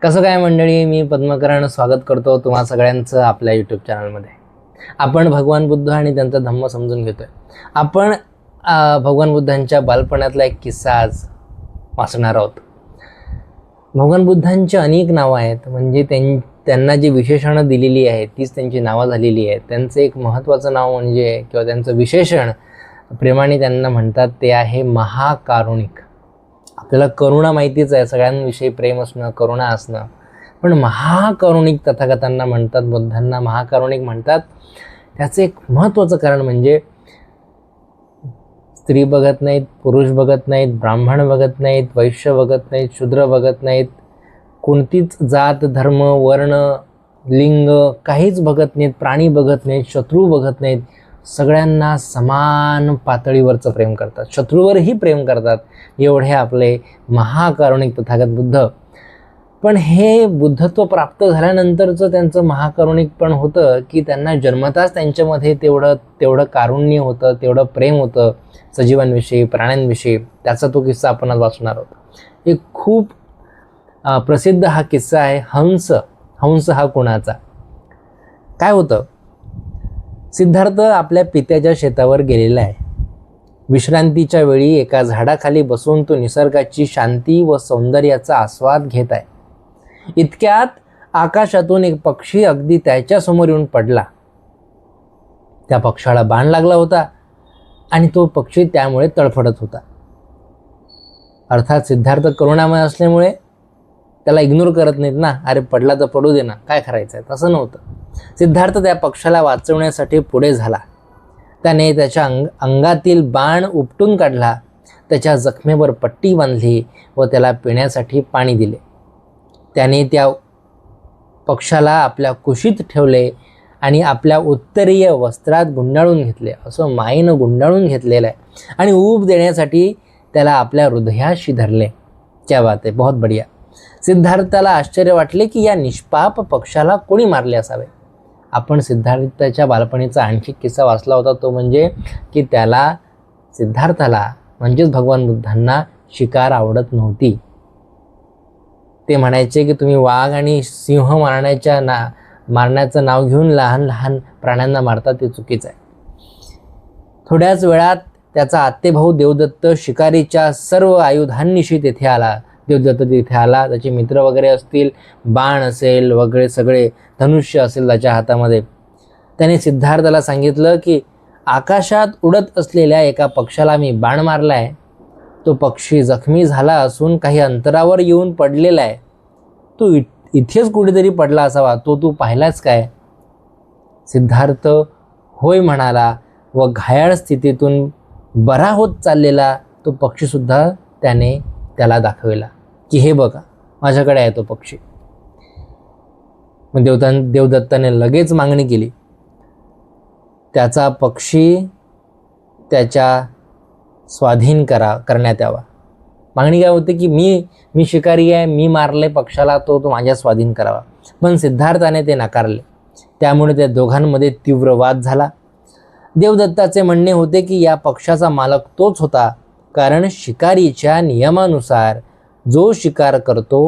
कसं काय मंडळी, मी पद्मकरण स्वागत करतो तुम्हा सगळ्यांचं आपल्या यूट्यूब चॅनलमध्ये. आपण भगवान बुद्ध आणि त्यांचा धम्म समजून घेतोय. आपण भगवान बुद्धांच्या बालपणातला एक किस्सा आज वाचणार आहोत. भगवान बुद्धांची अनेक नावं आहेत, म्हणजे त्यांना जी विशेषणं दिलेली आहेत तीच त्यांची नावं झालेली आहेत. त्यांचं एक महत्त्वाचं नाव म्हणजे किंवा त्यांचं विशेषण प्रेमाने त्यांना म्हणतात ते आहे महाकारुणिक. आपल्याला करुणा माहितीच आहे, सगळ्यांविषयी प्रेम असणं, करुणा असणं, पण महाकारुणिक तथागतांना म्हणतात, बुद्धांना महाकारुणिक म्हणतात. त्याचं एक महत्त्वाचं कारण म्हणजे स्त्री बघत नाहीत, पुरुष बघत नाहीत, ब्राह्मण बघत नाहीत, वैश्य बघत नाहीत, शूद्र बघत नाहीत, कोणतीच जात, धर्म, वर्ण, लिंग काहीच बघत नाहीत, प्राणी बघत नाहीत, शत्रू बघत नाहीत. सगळ्यांना समान पातळीवरचं प्रेम करतात, शत्रूवरही प्रेम करतात. एवढे आपले महाकारुणिक तथागत बुद्ध. पण हे बुद्धत्व प्राप्त झाल्यानंतरचं त्यांचं महाकारुणिक पण होतं की त्यांना जन्मताच त्यांच्यामध्ये तेवढं कारुण्य होतं, तेवढं प्रेम होतं सजीवांविषयी, प्राण्यांविषयी. त्याचा तो किस्सा आपण आज वाचणार आहोत. एक खूप प्रसिद्ध हा किस्सा आहे हंस हा कोणाचा. काय होतं, सिद्धार्थ आपल्या पित्याच्या शेतावर गेलेला आहे. विश्रांतीच्या वेळी एका झाडाखाली बसून तो निसर्गाची शांती व सौंदर्याचा आस्वाद घेत आहे. इतक्यात आकाशातून एक पक्षी अगदी त्याच्या समोर येऊन पडला. त्या पक्षाला बाण लागला होता आणि तो पक्षी त्यामुळे तडफडत होता. अर्थात सिद्धार्थ करुणामय असल्यामुळे त्याला इग्नोर करत नाहीत ना, अरे पडला तर पडू दे ना, काय करायचं आहे, तसं नव्हतं. सिद्धार्थ त्या पक्षाला वाचवण्यासाठी पुढे झाला. त्याने त्याच्या अंगातील बाण उपटून काढला, त्याच्या जखमेवर पट्टी बांधली व त्याला पिण्यासाठी पाणी दिले. त्याने त्या पक्षाला आपल्या कुशीत ठेवले आणि आपल्या उत्तरीय वस्त्रात गुंडाळून घेतले. असं मायेनं गुंडाळून घेतलेलं आहे आणि ऊब देण्यासाठी त्याला आपल्या हृदयाशी धरले. क्या बात आहे, बहुत बढिया. सिद्धार्थाला आश्चर्य वाटले की या निष्पाप पक्षाला कोणी मारले असावे. आपण सिद्धार्थाच्या बालपणीचा आणखी किस्सा वाचला होता, तो म्हणजे की सिद्धार्थाला म्हणजेच भगवान बुद्धांना शिकार आवडत नव्हती. ते म्हणायचे की तुम्ही वाघ आणि सिंह मारण्याचं नाव घेऊन लहान लहान प्राण्यांना मारता, ते चुकीचं आहे. थोड्याच वेळात त्याचा आत्तेभाऊ देवदत्त शिकारीच्या सर्व आयुधांनिशी तेथे आला. देवदत्त तिथे आला, त्याचे मित्र वगैरे असतील, बाण असेल वगैरे, सगळे धनुष्य असेल त्याच्या हातामध्ये. त्याने सिद्धार्थाला सांगितलं की आकाशात उडत असलेल्या एका पक्षाला मी बाण मारला आहे. तो पक्षी जखमी झाला असून काही अंतरावर येऊन पडलेला आहे. तो इथेच कुठेतरी पडला असावा, तो तू पाहिलाच काय? सिद्धार्थ होय म्हणाला व घायाळ स्थितीतून बरा होत चाललेला तो पक्षीसुद्धा त्याने त्याला दाखविला की हे बघा, माझ्याकडे आहे तो पक्षी. मग देवदत्ताने लगेच मागणी केली, त्याचा पक्षी त्याच्या स्वाधीन करण्यात यावा. मागणी काय होती की मी शिकारी आहे, मी मारले पक्षाला, तो माझ्या स्वाधीन करावा. पण सिद्धार्थाने ते नाकारले. त्यामुळे त्या दोघांमध्ये तीव्र वाद झाला. देवदत्ताचे म्हणणे होते की या पक्षाचा मालक तोच होता, कारण शिकारीच्या नियमानुसार जो शिकार करतो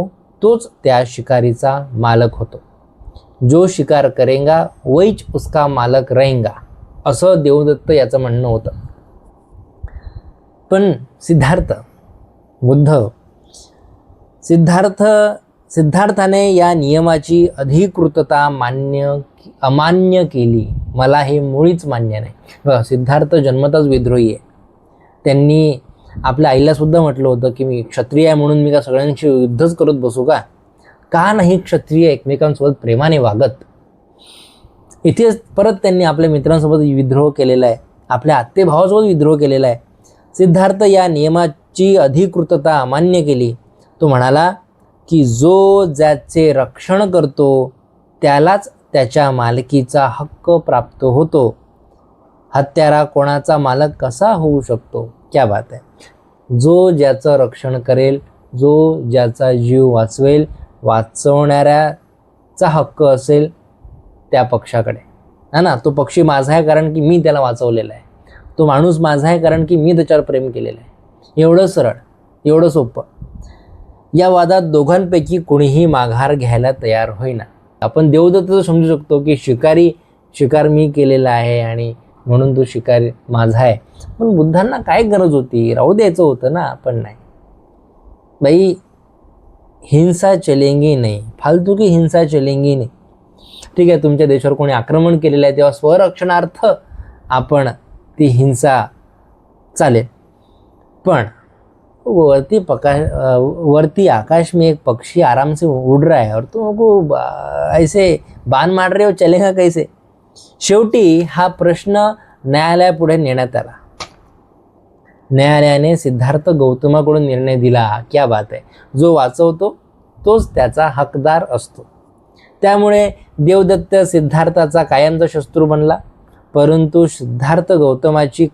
तोच त्या शिकारीचा मालक होतो. जो शिकार करेगा वहीच उसका मालक रहेगा, असं देवदत्त याचं म्हणणं होतं. पण सिद्धार्थाने या नियमाची अधिकृतता अमान्य केली. मला हे मुळीच मान्य नाही. सिद्धार्थ जन्मतच विद्रोही आहे. त्यांनी आपल्या आईला सुद्धा म्हटलं होतं की मी क्षत्रिय आहे म्हणून मी का सगळ्यांशी युद्धच करत बसू का नाही क्षत्रिय एकमेकांसोबत प्रेमाने वागत. इथेच परत त्यांनी आपल्या मित्रांसोबत विद्रोह केलेला आहे, आपल्या आत्तेभावासोबत विद्रोह केलेला आहे. सिद्धार्थ या नियमाची अधिकृतता अमान्य केली. तो म्हणाला की जो ज्याचे रक्षण करतो त्यालाच त्याच्या मालकीचा हक्क प्राप्त होतो. हत्यारा कोणाचा मालक कसा होऊ शकतो? क्या बात आहे. जो ज्याचं रक्षण करेल, जो ज्याचा जीव वाचवेल, वाचवणाऱ्याचा हक्क असेल त्या पक्षाकडे, है ना. तो पक्षी माझा आहे कारण की मी त्याला वाचवलेला आहे. तो माणूस माझा आहे कारण की मी त्याच्यावर प्रेम केलेलं आहे. एवढं सरळ, एवढं सोपं. या वादात दोघांपैकी कोणीही माघार घ्यायला तयार होईना. आपण देवदत्त समजू शकतो की शिकार मी केलेला आहे आणि म्हणून तो शिकार माझा आहे. पण बुद्धांना काय गरज होती, राहू द्यायचं होतं ना. पण नाही बाई, हिंसा चलेंगी नाही, फालतू की हिंसा चलेंगी नाही. ठीक आहे, तुमच्या देशावर कोणी आक्रमण केलेलं आहे तेव्हा स्वरक्षणार्थ आपण ती हिंसा चालेल. पण वरती आकाश में एक पक्षी आराम से उड़ रहा है और तुमको ऐसे बाण मार रहे हो, चलेगा कैसे. शेवटी हा प्रश्न न्यायालयापुढे नेण्यात आला. न्यायालयाने सिद्धार्थ गौतमाकडून निर्णय दिला. क्या बात आहे. जो वाचवतो तोच त्याचा हकदार असतो. त्यामुळे देवदत्त सिद्धार्थाचा कायमचा शत्रू बनला. परंतु सिद्धार्थ गौतमाची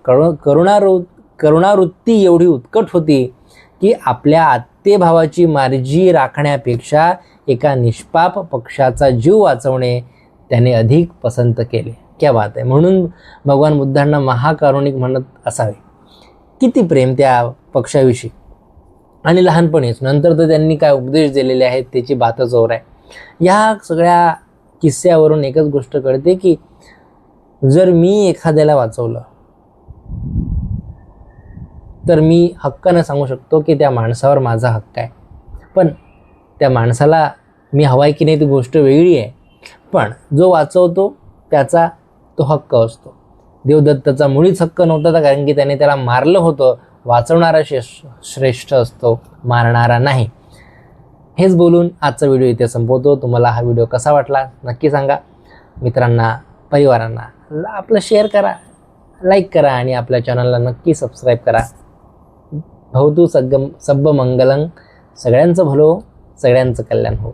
करुणावृत्ती एवढी उत्कट होती की आपल्या आत्तेभावाची मार्जी राखण्यापेक्षा एका निष्पाप पक्षाचा जीव वाचवणे त्याने अधिक पसंत केले. क्या बात आहे. म्हणून भगवान बुद्धांना महाकारुणिक म्हणत असावे. किती प्रेम त्या पक्षाविषयी. आणि लहानपणीच, नंतर तर त्यांनी काय उपदेश दिलेले आहेत त्याची बातच और आहे. या सगळ्या किस्स्यावरून एकच गोष्ट कळते की जर मी एखाद्याला वाचवलं तर मी हक्कानं सांगू शकतो की त्या माणसावर माझा हक्क आहे. पण त्या माणसाला मी हवाय की नाही ती गोष्ट वेगळी आहे. पण जो वाचवतो त्याचा तो हक्क असतो. देवदत्ताचा मुळीच हक्क नव्हता, कारण की त्याने त्याला मारलं होतं. वाचवणारा श्रेष्ठ असतो, मारणारा नाही. हेच बोलून आजचा व्हिडिओ इथे संपवतो. तुम्हाला हा व्हिडिओ कसा वाटला नक्की सांगा. मित्रांना, परिवारांना आपलं शेअर करा, लाईक करा आणि आपल्या चॅनलला नक्की सबस्क्राईब करा. भवतु सब्ब मंगलं. सगळ्यांचं भलो, सगळ्यांचं कल्याण हो.